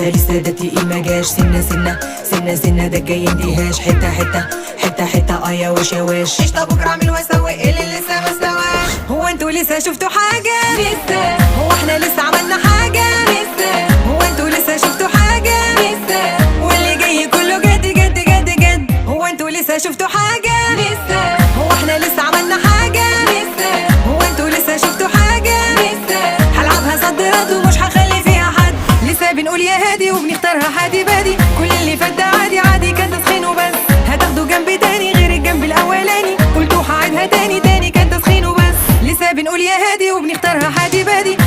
لسه ده تقيل مجاش، سنة سنة سنة سنة ده جاي اندهاش، حتة حتة حتة حتة يا وش يا وش. قشطة بكرة اعمل واسوي اللي لسه ما استواش. هو انتوا لسه شفتوا حاجة؟ لسه. هو احنا لسه عملنا حاجة؟ لسه. هو انتوا لسه شفتوا حاجة؟ لسه. واللي جاي كله جد جد جد جد. هو انتوا لسه شفتوا حاجة؟ لسه. هو احنا لسه عملنا حاجة؟ لسه. هو انتوا لسه شفتوا حاجة؟ لسه. هلعبها صد رد ومش هخلي فيها حد. لسه بنقول يا هادي وبنختارها حادي بادي، كل اللي فات ده عادي عادي كان تسخين وبس. هتاخدوا جنب تاني غير الجنب الاولاني، قلتوا هعيدها تاني تاني كان تسخين وبس. لسه بنقول يا هادي وبنختارها حادي بادي،